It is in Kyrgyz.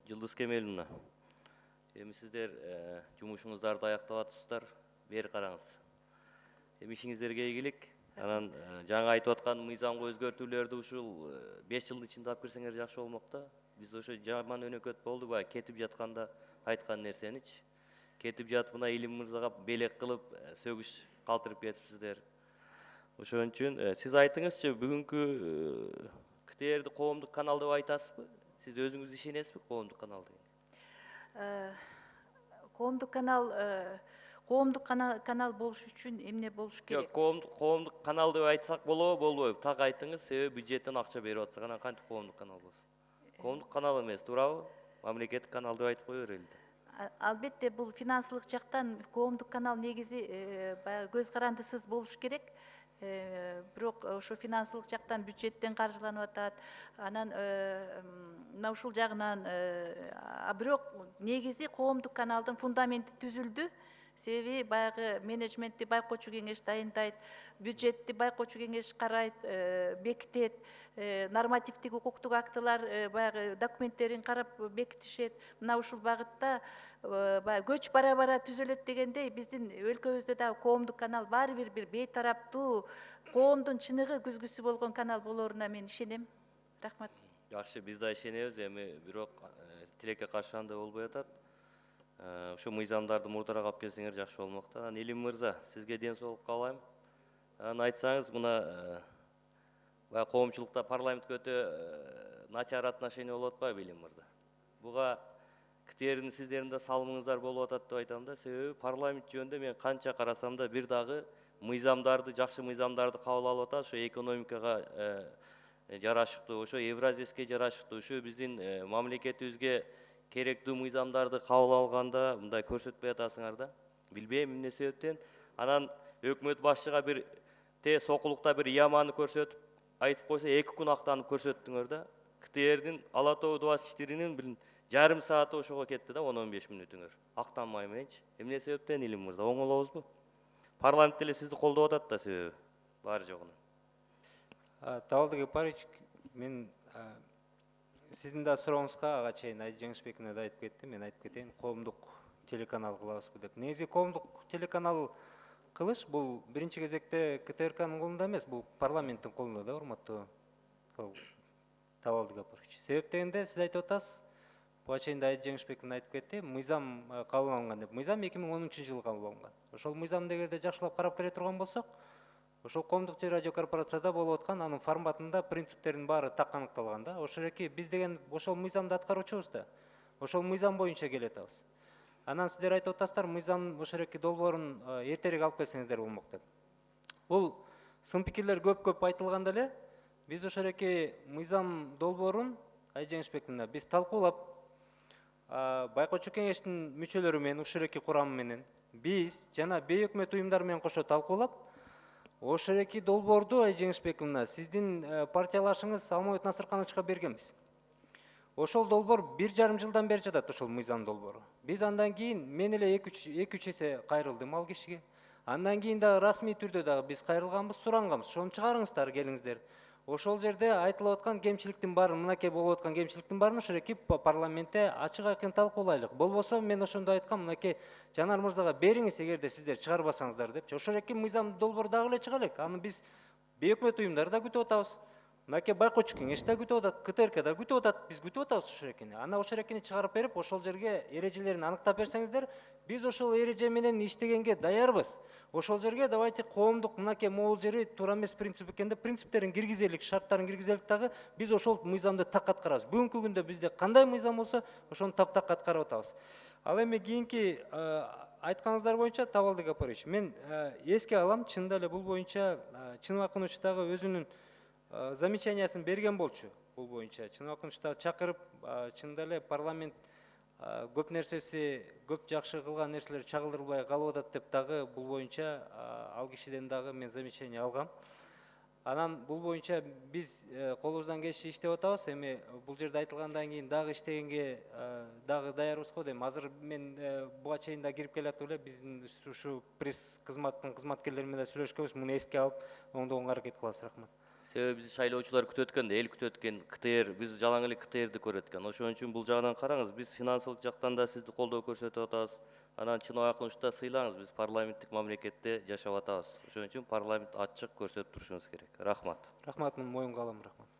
Жылдыз Кемеловна. Эми сиздер жумушуңуздарды аяктап атыпсыздар. Бери караңыз. Эми ишиңиздерге ийгилик. Анан жаңа айтып аткан мыйзамга өзгөртүүлөрдү ушул 5 жылдын ичинде алып кирсеңер жакшы болмок да. Биз ошо жаман өнөкөт болду баягы кетип жатканда айткан нерсеничи. Кетип жатып мына Илим мырзага белек кылып сөгүш калтырып кетипсиздер. Ошон үчүн сиз айтыңызчы, бүгүнкү КТРди коомдук канал деп айтасызбы? Сиз өзүңүз ишенесизби коомдук канал деген? Коомдук канал болуш үчүн эмне болуш керек? Жок, коомдук канал деп айтсак болобу, болбойбу? Так айтыңыз, себеби бюджеттен акча берип атсак, анан кантип коомдук канал болсун? Коомдук канал эмес, туурабы? Мамлекеттик канал деп айтып кое берели да. Албетте бул финансылык жактан коомдук канал негизи баягы көз карандысыз болуш керек. Бирок ошо финансылык жактан бюджеттен каржыланып атат. Анан мына ушул жагынан бирок негизи коомдук каналдын фундаменти түзүлдү. Себеби баягы менеджментти байкоочу кеңеш дайындайт, бюджетти байкоочу кеңеш карайт, бекитет, нормативдик укуктук актылар баягы документтерин карап бекитишет. Мына ушул багытта баягы көч бара түзөлөт дегендей, биздин өлкөбүздө дагы коомдук канал баары бир бейтараптуу, коомдун чыныгы күзгүсү болгон канал болоруна мен ишенем. Рахмат. Жакшы, биз да ишенебиз, эми бирок тилекке каршы андай болбой атат. Ошо мыйзамдарды мурдараак алып келсеңер жакшы болмок да. Анан Илим мырза, сизге ден соолук каалайм. Анан айтсаңыз, мына баягы коомчулукта парламентке өтө начар отношение болуп атпайбы, Илим мырза? Буга КТРдин сиздердин да салымыңыздар болуп атат деп айтам да. Себеби парламент жөнүндө мен канча карасам да бир дагы мыйзамдарды, жакшы мыйзамдарды кабыл алып атат, ошо экономикага жарашыктуу, ошо Евразиске жарашыктуу, ошо биздин мамлекетибизге керектүү мыйзамдарды кабыл алганда мындай көрсөтпөй атасыңар да. Билбейм эмне себептен. Анан өкмөт башчыга бир сокулукта бир яманы көрсөтүп айтып койсо 2 күн актанып көрсөттүңөр да. КТРдин Ала Тоо 24-нин бир жарым сааты ошого кетти да, 10-15 мүнөтүңөр. Актанмай мененчи. Эмне себептен, Илим мырза, оңолобузбу? Парламент деле сизди колдоп атат да, себеби баары жогуна. Табалдык Гапарович, мен сиздин да сурооңузга ага чейин Айза Жеңишбековна да айтып кетти, мен айтып кетейин, коомдук телеканал кылабызбы деп. Негизи коомдук телеканал кылыш бул биринчи кезекте КТРКнын колунда эмес, бул парламенттин колунда да, урматтуу Табалдык Гапарович. Себеп дегенде сиз айтып атасыз, буга чейин да Айза Жеңишбековна айтып кетти, мыйзам кабыл алынган деп. Мыйзам 2010-жылы кабыл алынган. Ошол мыйзамды эгерде жакшылап карап келе турган болсок, ошол коомдук радио корпорацияда болуп аткан анын форматында принциптердин баары так аныкталган да. Ошол эки биз деген ошол мыйзамды аткаруучубуз да. Ошол мыйзам боюнча келе атабыз. Анан сиздер айтып атасыздар, мыйзам ошол эки долбоорун эртерээк алып келсеңиздер болмок деп. Бул сын пикирлер көп айтылганда эле, биз ошол эки мыйзам долбоорун Айза Жеңишбековна биз талкуулап, байкоочу кеңештин мүчөлөрү менен, ушул эки курамы менен биз жана бейөкмөт уюмдар менен кошо талкуулап, ошол эки долбоорду Айза Жеңишбековна сиздин партиялашыңыз Алмамет Насыркановичка бергенбиз. Ошол долбоор 1,5 жылдан бери жатат, ошол мыйзам долбоору. Биз андан кийин мен эле 2-3 эсе кайрылдым ал кишиге. Андан кийин дагы расмий түрдө дагы биз кайрылганбыз, суранганбыз. Ошону чыгарыңыздар, келиңиздер. Ошол жерде айтылып аткан кемчиликтин баарын, мынакей болуп аткан кемчиликтин баарын ошол эки парламентте ачык айкын талкуулайлык. Болбосо мен ошондо айткам, мынакей Жанар мырзага бериңиз, эгерде сиздер чыгарбасаңыздар депчи. Ошол эки мыйзам долбоор дагы эле чыга элек. Аны биз бейөкмөт уюмдар да күтүп атабыз. Мынакей байкоочу кеңеш да күтүп атат, КТРК да күтүп атат, биз күтүп атабыз ошол экени. Ана ошол экени чыгарып берип, ошол жерге эрежелерин аныктап берсеңиздер, биз ошол эреже менен иштегенге даярбыз. Ошол жерге давайте коомдук мынакей могул жери туура эмес принцип экенде принциптерин киргизелик, шарттарын киргизелик дагы, биз ошол мыйзамды так аткарабыз. Бүгүнкү күндө бизде кандай мыйзам болсо, ошону таптак аткарып атабыз. Ал эми кийинки айтканыңыздар боюнча, Табалдык Гапарович, мен эске алам, чынында эле бул боюнча Чыныбек Акунович дагы өзүнүн замечаниясын берген болчу. Бул боюнча Чыныбек Акунович дагы чакырып, чынында эле парламент көп нерсеси, көп жакшы кылган нерселер чагылдырылбай калып атат деп дагы бул боюнча ал кишиден дагы мен замечание алгам. Анан бул боюнча биз колубуздан келишинче иштеп атабыз. Эми бул жерде айтылгандан кийин дагы иштегенге дагы даярбыз го дейм. Азыр мен буга чейин да кирип келатып эле биздин ушу пресс кызматтын кызматкерлери менен сүйлөшкөнбүз. Муну эске алып, оңдогонго аракет кылабыз. Рахмат. Себеби биз шайлоочулар күтөт экен да, эл күтөт экен, КТР, биз жалаң эле КТРди көрөт экен. Ошон үчүн бул жагынан караңыз, биз финансылык жактан да сизди колдоо көрсөтүп атабыз. Анан чын убакын учурда сыйлаңыз, биз парламенттик мамлекетте жашап атабыз. Ошон үчүн парламент ачык көрсөтүп турушубуз керек. Рахмат. Рахмат, мен моюнга алам, рахмат.